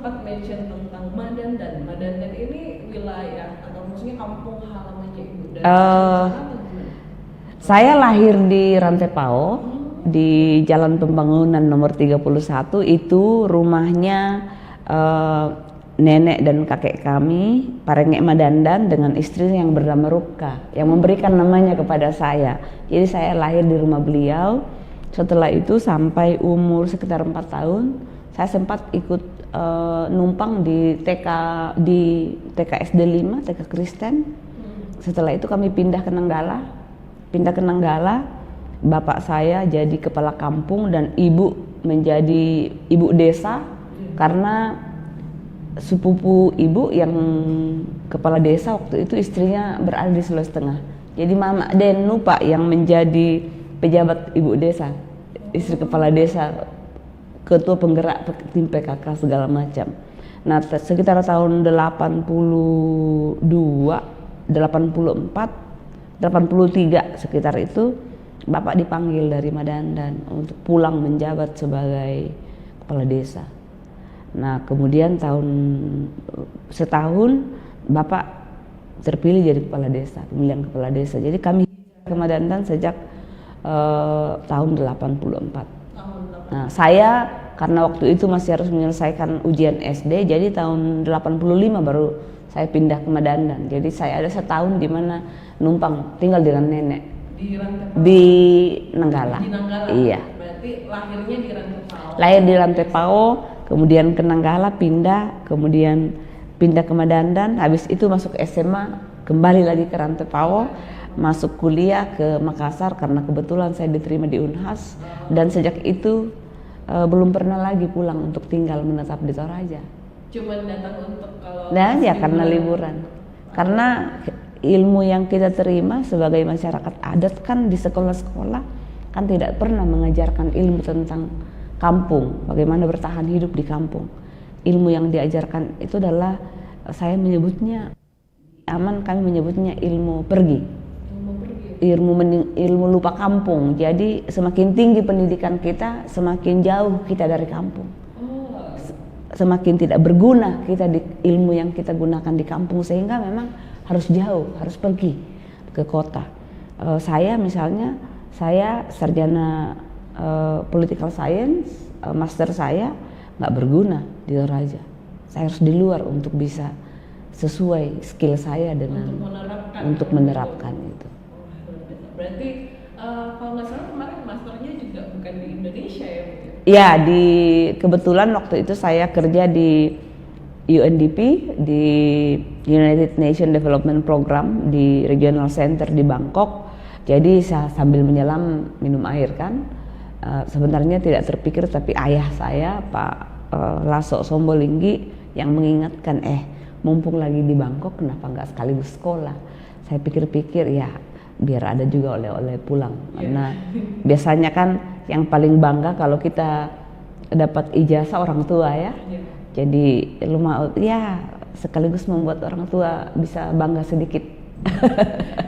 sempat mention tentang Madandan. Madandan ini wilayah atau maksudnya kampung halamannya Ibu dari sana atau gimana? Saya lahir di Rantepao, di Jalan Pembangunan nomor 31. Itu rumahnya nenek dan kakek kami, Parengek Madandan, dengan istrinya yang bernama Rukka, yang memberikan namanya kepada saya. Jadi saya lahir di rumah beliau. Setelah itu sampai umur sekitar 4 tahun, saya sempat ikut numpang di TK SD 5, TK Kristen. Setelah itu kami pindah ke Nanggala. Bapak saya jadi kepala kampung dan ibu menjadi ibu desa, karena sepupu ibu yang kepala desa waktu itu istrinya berada di Sulawesi Tengah. Jadi Mama Denu Pak yang menjadi pejabat ibu desa, istri kepala desa, ketua penggerak tim PKK segala macam. Nah, sekitar tahun 82, 84, 83 sekitar itu Bapak dipanggil dari Madandan untuk pulang menjabat sebagai kepala desa. Nah, kemudian setahun Bapak terpilih jadi kepala desa, pemilihan kepala desa. Jadi kami ke Madandan sejak tahun 84. Nah, saya karena waktu itu masih harus menyelesaikan ujian SD, jadi tahun 85 baru saya pindah ke Madandan. Jadi saya ada setahun di mana numpang tinggal dengan nenek di Nanggala. Di Nanggala. Iya. Berarti lahirnya di Rantepao. Lahir di Rantepao, kemudian ke Nanggala kemudian pindah ke Madandan. Habis itu masuk SMA, kembali lagi ke Rantepao, masuk kuliah ke Makassar karena kebetulan saya diterima di Unhas, dan sejak itu belum pernah lagi pulang untuk tinggal menetap di Toraja. Cuman datang untuk kalau Ya karena liburan. Karena ilmu yang kita terima sebagai masyarakat adat kan di sekolah-sekolah kan tidak pernah mengajarkan ilmu tentang kampung, bagaimana bertahan hidup di kampung. Ilmu yang diajarkan itu adalah, saya menyebutnya aman, kami menyebutnya ilmu pergi. Ilmu lupa kampung. Jadi semakin tinggi pendidikan kita, semakin jauh kita dari kampung. Semakin tidak berguna kita di ilmu yang kita gunakan di kampung, sehingga memang harus jauh, harus pergi ke kota. Saya misalnya, saya sarjana political science, master saya nggak berguna di Toraja. Saya harus di luar untuk bisa sesuai skill saya dengan untuk menerapkan itu. Berarti kalau nggak salah kemarin masternya juga bukan di Indonesia ya? Ya, kebetulan waktu itu saya kerja di UNDP, di United Nations Development Program, di Regional Center di Bangkok. Jadi saya sambil menyelam minum air kan, sebenarnya tidak terpikir, tapi ayah saya Pak Lasok Sombolinggi yang mengingatkan, mumpung lagi di Bangkok kenapa nggak sekaligus sekolah. Saya pikir-pikir ya biar ada juga oleh-oleh pulang, karena biasanya kan yang paling bangga kalau kita dapat ijazah orang tua ya. Jadi lumayan ya, sekaligus membuat orang tua bisa bangga sedikit.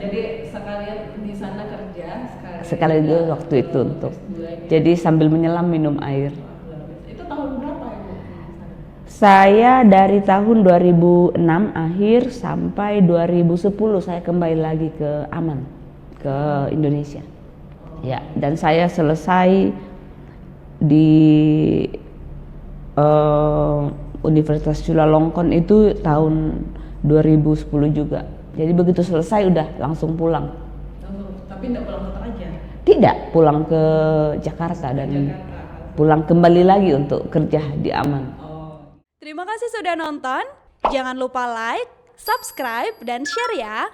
Jadi sekalian di sana kerja, sekaligus waktu itu untuk jadi sambil menyelam minum air. Itu tahun berapa ya Bu? Saya dari tahun 2006 akhir sampai 2010 saya kembali lagi ke Aman, ke Indonesia. Ya, dan saya selesai di Universitas Chulalongkorn itu tahun 2010 juga. Jadi begitu selesai udah langsung pulang. Tapi tidak pulang ke Toraja? Tidak, pulang ke Jakarta dan pulang kembali lagi untuk kerja di Aman. Terima kasih sudah nonton. Jangan lupa like, subscribe, dan share ya.